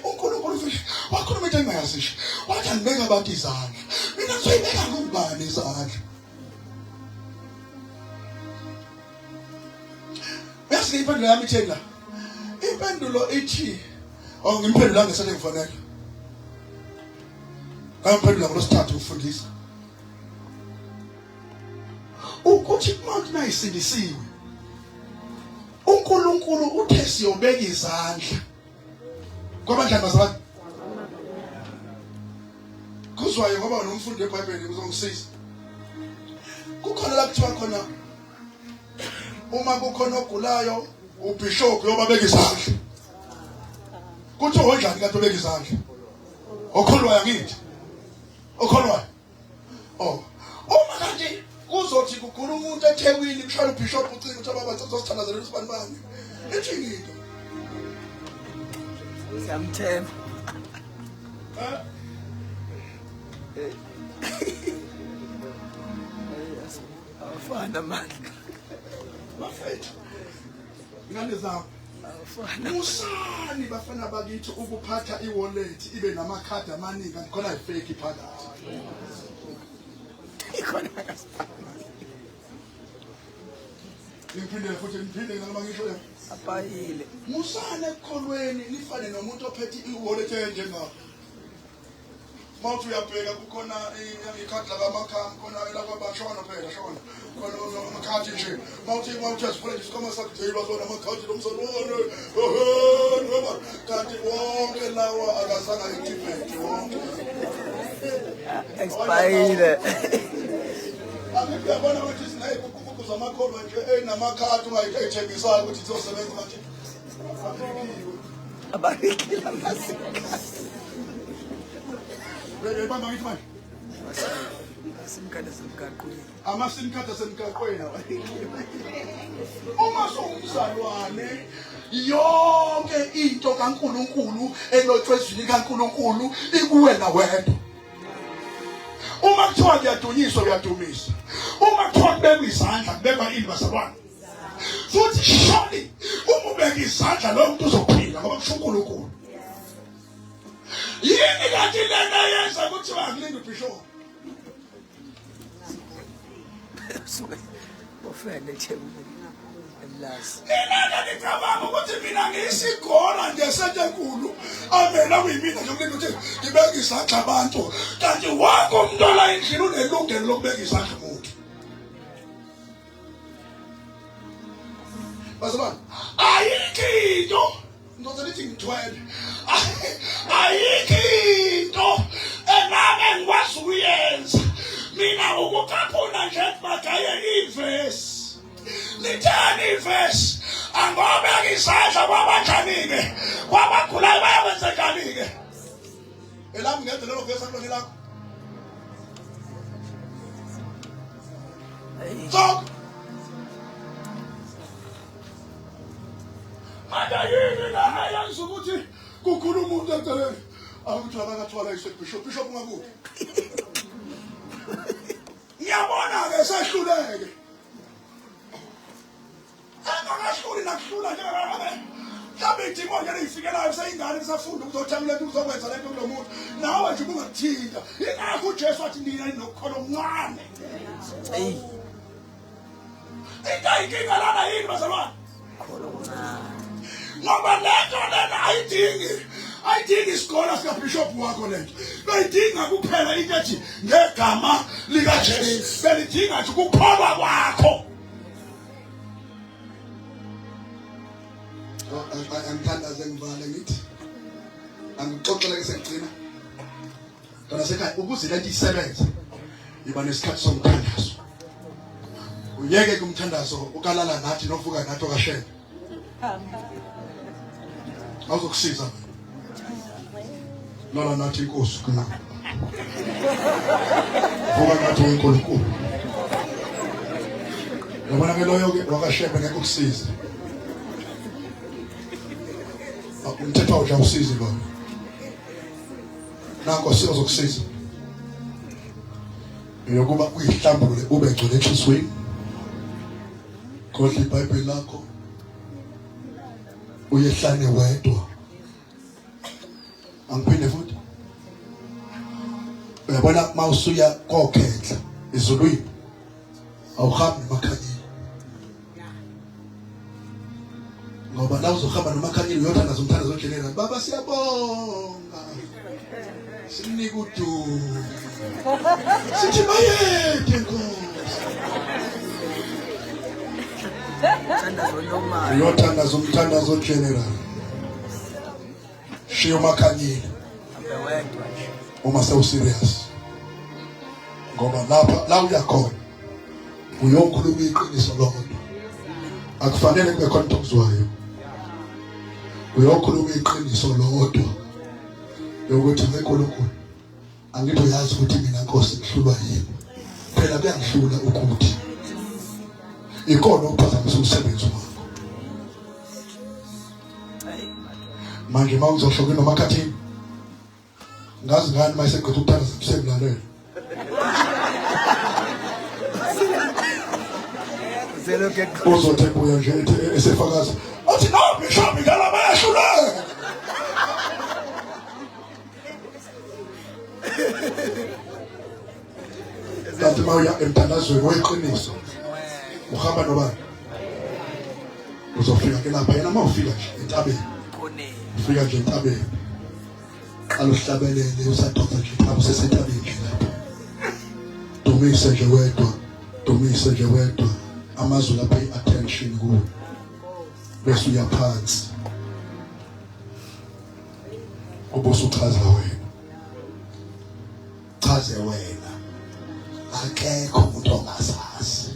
uNkulunkulu vele wakhuluma into engayazisho wathi angibeka abantu izandla mina ngizoyibeka ngubani izandla bese impendulo yami ithi la impendulo ithi ngimphendula ngesele ngifanele ngimphendula ngolosithathu ukufundisa ukuthi manje nayisindisiwe uNkulunkulu uthe siyobeka izandla kwabandla bazalwane kuzwayo ngoba nomfundi weBhayibheli uzongisiza kukhona la kuthiwa khona uma kukhona ogulayo ubishop yobabeka izandla kuthi onjani kanti obeka izandla okholwayo ngithi okholwayo uma kanti kuzothi kugula umuntu eThekwini kushaya ubishop ucinga ukuthi ababa bazosithandazela usibanibani ethi ngito siyamthemba afana manje bafethu ngane zami Musani bafana bakithi ukuphatha i-wallet ibe namakhadi amaningi khona ayifake phakathi. Ngiphinde noma ngisho le. Apayile. Musani ekholweni nifane nomuntu ophethe i-wallet enjengapha. Mawuthi uyabheka kukhona ikhadi lakamakhamu khona lakwabashona phela shona khona amakhadi nje mawuthi asifuna nje isikoma sakho nje bazona amakhadi lomsolwane kanti wonke lawa akazange activate wonke Expired. Angiyabona ukuthi sinaye kukuza amakholwa nje enamakhadi ungayithengisayo ukuthi izosebenza manje Abarikila masika. Bamba ngithi manje Simkade semgaqweni. Amasimkade semgaqweni uma sowumzalwane yonke into kaNkuluNkulu elotshwe ezwini kaNkuluNkulu ikuwena wedwa. Uma kuthiwa kuyadunyiswa uyadumisa. Uma kuthiwa kubekwa izandla kubekwa ini bazalwane. Futhi shoni uma ubeka izandla lo muntu uzophila ngoba kusho uNkulunkulu. Yini kanti lena yenza ukuthi akulinge ubishop? Ofende chembu. Emlazi. Nina ngicabanga ukuthi mina ngiyisigora nje setenkulu amena kuyimina nje ukuthi ngibeke izandla abantu kanti wonke umuntu ola endlini unelungelo lokubeka izandla umuntu. Bazalwane, ayikho ndoda lithi ngithwele. Ayikho engabe ngikwazi ukuyenza. Mina ukukaphuna nje bagaye ivesi. Lithani ivesi. Angobeka izandla kwabanjani-ke. Kwabagulayo bayakwenzekani-ke. Elami ngenze lelo vesi akulona lakho. Stop. Manje yini la yazi ukuthi kukhuluma umuntu eceleni. Akuthi abakathwala isebishop bishop ngakuthi. Ngiyabona ke sehluleke. Angakahluli nakuhlula nje mhlawumbe idimo nje lifikelayo seyingane lisafunda ukuzothamela into uzokwenza lento kulo muntu nawe nje ungathinta ingakho uJesu athi nina inokholo omncane. Hey. Inkinga lana yini bazalwane? Kholo omncane. Ngoba lento lena ayidingi isikole sikabishop wakho lento. Bayidinga kuphela into ethi ngegama likaJesu. Belidinga nje ukukholwa kwakho. Angithandaze ngivale ngithi angixoxele ke sekugcina kana sekhaya ukuze lento isebenze iba nesikhathi somthandazo. Uyeke kumthandazo ukalala nathi novuka nathi okashela. Awuzokusiza lala nathi inkosi kana vuka nathi uNkulunkulu. Yabona ke loyo ke wakashebe ngeke ukusiza. Umthetho uja usizi lo. Nanko sizokusiza. Uyokuba uyihlambulule ube gcwele enhlizweni. Kodwa iBhayibheli lakho uyehlane wedwa. Angiphinde futhi. Uyabona mawusuya kokhetla izulwini awuhambi emakhanyeni. Ngoba la uzohamba nomakhanyeni uyothandaza umthandazo ojelela. Baba siyabonga. Sinika udumo. Sithi bayede Nkosi. Thandazo normal. Uyothandaza umthandazo ojelela. Shiya umakhanyeni. Abewedwa nje. Uma serious. Ngoba lapha la uyakhona uyokhuluma iqiniso lodwa. Akufanele kube khona into okuzwayo. Uyokhuluma iqiniso lodwa. Yokuthi uNkulunkulu angithi uyazi ukuthi mina Nkosi ngihlulwa yini. Phela kuyangihlula ukuthi ikona ukuphazamisa umsebenzi wakho. Manje mawuzoshoka nomakhathini. Ngazi ngani mayiseqedwe ukuthandaza kusemlalelo. Zelo ke Uzothi buya nje esefakaza. Athi no bishop mawuya emthandazweni weqiniso uhamba nobani uzofika ke lapha yena mawufika nje entabeni ufika nje entabeni qala uhlabelele usadokza nje lapho sesentabeni nje lapha dumise nje wedwa amazwi lapha attention kuwe bese uyaphansi ubuso uchaza wena akekho umuntu ongazazi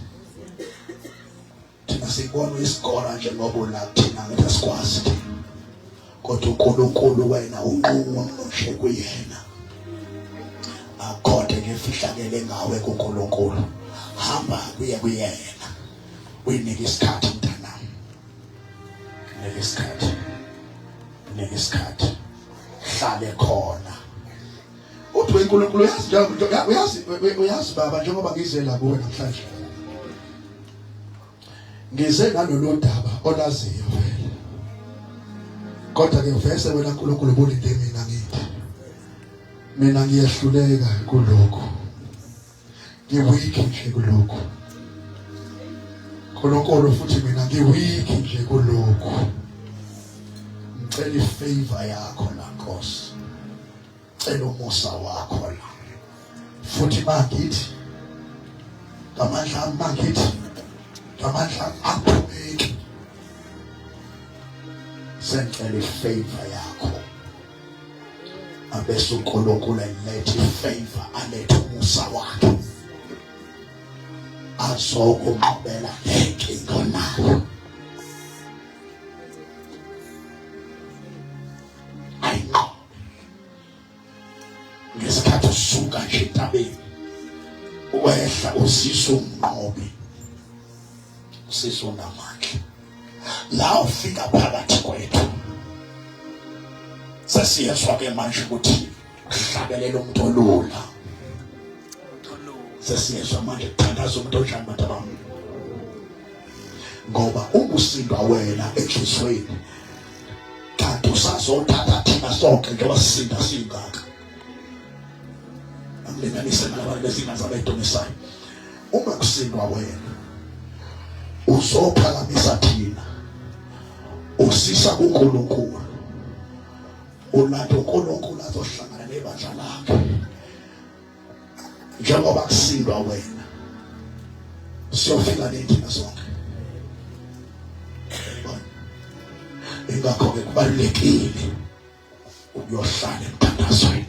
thina sibona isikora nje ngoba unathina ngesikwazi kodwa uNkulunkulu wena unqumo nomshe kuyena akhonde ngefihlakele ngawe kuNkulunkulu hamba kuye kuyena uyinike isikhathi mntanami nike isikhathi hlale khona uthi uNkulunkulu uyazi baba njengoba ngize la kuwe namhlanje ngize nalolu daba olaziyo vele kodwa ke vese wena uNkulunkulu ubulinde mina ngiyahluleka kuloko ngiwiki nje kuloko uNkulunkulu futhi mina ngiwiki nje kuloko ngicela ifavor yakho la Nkosi cela umusa wakho la futhi mangithi ngamandla akupheki sengicela ifavor yakho abese uNkulunkulu alethe ifavor alethe umusa wakhe azokunqobela inkinga onayo ngesikhathi usuka nje entabeni wehla usisa umnqobi usisa namandla la ufika phakathi kwethu sesiyezwa ke manje ukuthi uhlabelela umuntu olula sesiyezwa manje kuthandaza umuntu onjani bantu bami ngoba ubusindwa wena eJeswini kanti usazothatha thina sonke njengoba sisinda singaka amlinganise nalabantu bezingaza bedumisayo uma kusindwa wena uzophakamisa thina usisa kuNkulunkulu ulanda uNkulunkulu azohlangana nebandla lakhe njengoba kusindwa wena siyofika nethina sonke ingakho ke kubalulekile ukuyohlala emthandazweni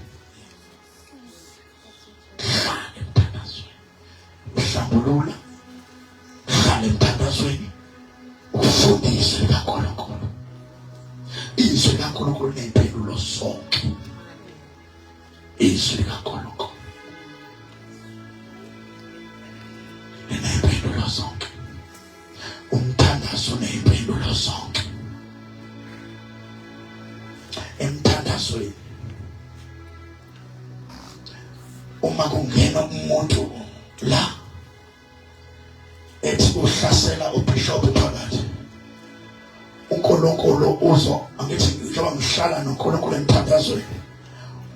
uhlambulula hlala emthandazweni ufundiswe kaNkulunkulu izwi likaNkulunkulu nempendulo zonke izwi likaNkulunkulu nempendulo zonke umthandazo nempendulo zonke emthandazweni uma kungena umuntu la ethi uhlasela ubishop phakathi uNkulunkulu uzo angithi njengoba ngihlala noNkulunkulu emthandazweni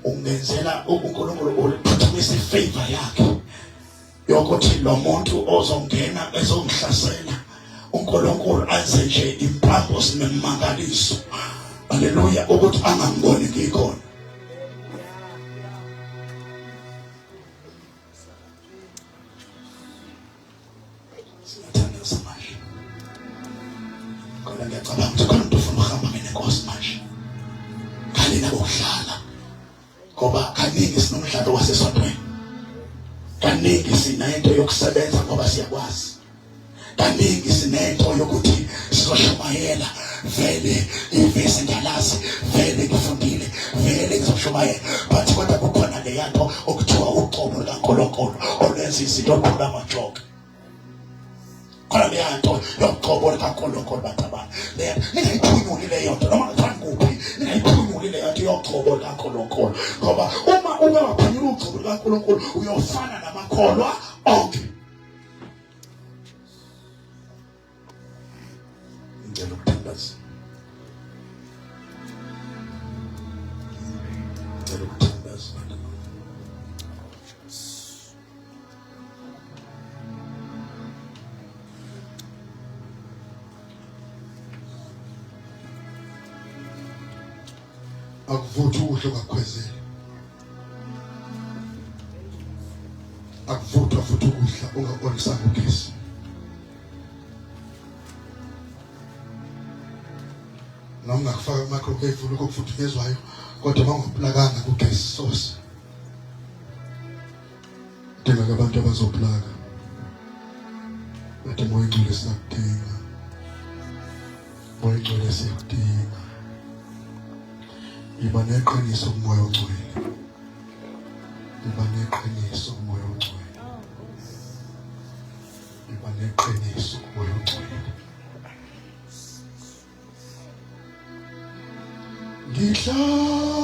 ungenzela uNkulunkulu uliphuthumisa ifavor yakhe yokuthi lo muntu ozongena ezongihlasela uNkulunkulu enze nje impambo sinemangaliso haleluya ukuthi angangiboni ngikhona ngiyacabanga ukuthi khona umuntu ufuna ukuhamba ngenkosi manje kalina ukuhlala ngoba kaningi sinomdlalo wasesontweni kaningi sinento yokusebenza ngoba siyakwazi kaningi sinento yokuthi sizoshumayela vele ivesi ngalazi vele ngifundile vele ngizoshumayela but kodwa kukhona le yanto okuthiwa uqobo likaNkulunkulu olwenza izinto okhula amajoke khona le yanto yoqobo likaNkulunkulu batabana le ningayiphunyuli le yonto noma ngithanda kuphi ningayiphunyuli le yanto yoqobo likaNkulunkulu ngoba uma ungaphunyula uqobo likaNkulunkulu uyofana namakholwa onke ngicela ukuthandaza akuvuthi ukudla ongakhwezeli, akuvuthwa futhi ukudla ongakolisanga ugesi. Noma ungakufaka ku-microwave lokho kufudunyezwayo, kodwa bangoplakanga ku-gas source. Dinga abantu abazoplaka. Bathi moya ingcwele siyakudinga, moya ingcwele siyakudinga. Iba neqiniso kumoya ongcwele, iba neqiniso kumoya ongcwele, iba neqiniso kumoya ongcwele. Ngihlanzwe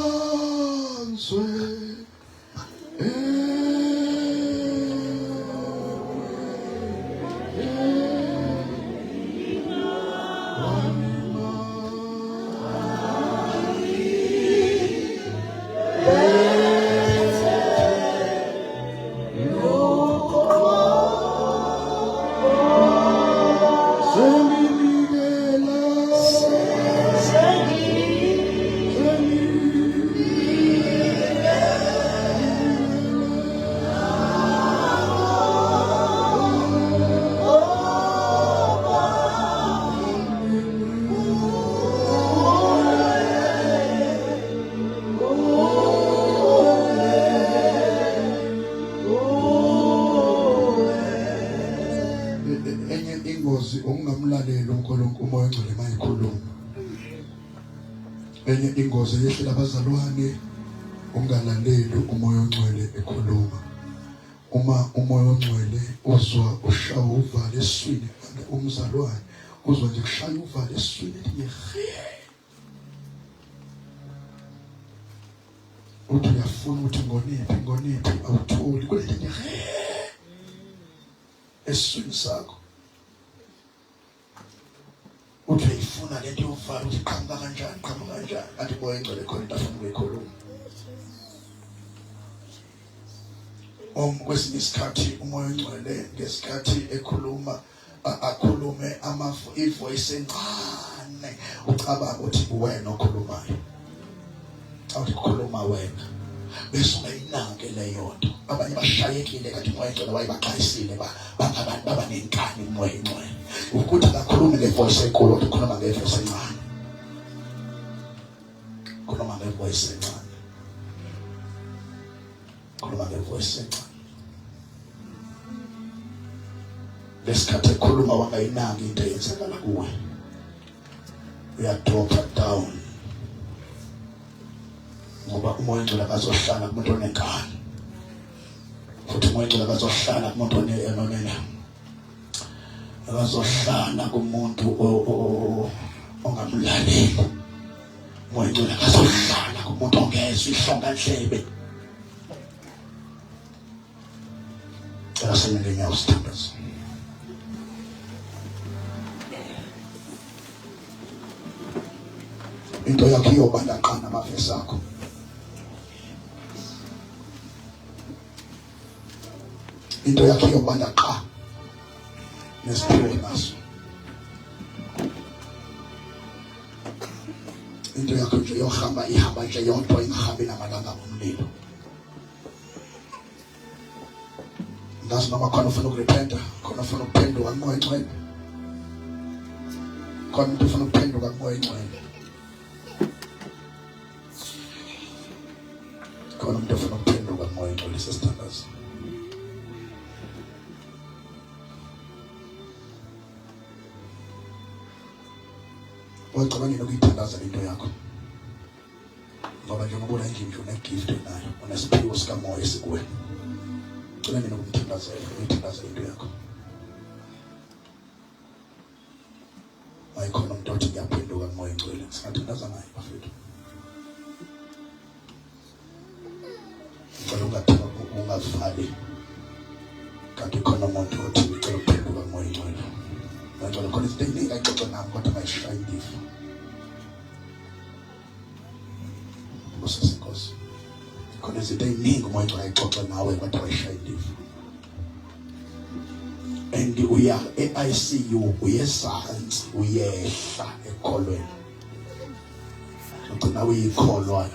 ukungamlaleli uNkulunkulu umoya ongcwele mayikhuluma. Enye ingozi yehlela abazalwane ungalaleli umoya ongcwele ekhuluma. Uma umoya ongcwele uzwa ushaya uvalo eswini, umzalwane uzwa nje kushaya uvalo eswini liyehe. Uthi uyafuna ukuthi ngoniphi awutholi kulelinye eswini sakho. Uthi uyifuna lento yovalo ukuthi qhamuka kanjani, kanti umoya ongcwele khona into afuna ukuyikhuluma. Kwesinye isikhathi umoya ongcwele ngesikhathi ekhuluma akhulume ivoice encane, ucabanga ukuthi uwena okhulumayo, awuthi kukhuluma wena, bese ungayinake leyo nto. Abanye bashayekile kanti umoya ongcwele wayibaqayisile, bangabantu baba nenkani umoya ongcwele ukuthi akakhulume ngevoice enkulu, ukhuluma ngevoice encane, khuluma ngevoice encane, khuluma ngevoice encane. Lesikhathi ekhuluma wangayinaki into eyenzekala kuwe, uyadropha down, ngoba umoya ongcwele akazohlala kumuntu onenkani, futhi umoya ongcwele akazohlala kumuntu onenene, akazohlala kumuntu ongamlaleli. Umoya ongcwele akazohlala kumuntu ongezwa ihlonga-ndlebe. Aseme ngenyawo sithandaze. Into yakho iyobandakanya amavesi akho. Into yakho iyobandakanya nesiphiwo naso. Into yakho nje ihamba nje yodwa, ingahambi namalanga omlilo. Ngazi noma khona ufuna ukurepenta, khona ufuna ukuphenduka kumoya ongcwele, khona umuntu ufuna ukuphenduka kumoya ongcwele, khona umuntu ufuna ukuphenduka kumoya ongcwele. Sesithandaza. Wacabangela ukuyithandaza into yakho, ngoba njengoba unendlela une-gift nayo, unesiphiwo sikamoya esikuwena. Cela mina ukuthandaza into yakho. Ayikhona umuntu othi ngiyaphenduka kumoya ongcwele. Singathandaza naye bafethu. Ngicela ungavali, kanti khona umuntu othi ngicela ukuphenduka kumoya ongcwele. Ngicela khona izinto eziningi ayixoxe nami kodwa ngayishaya indiva. Nkosi. Khona izinto eziningi umoya ongcwele ayixoxe nawe kodwa ngayishaya indiva. And uya e-ICU uyezansi uyehla ekholweni. ugcina uyikholwa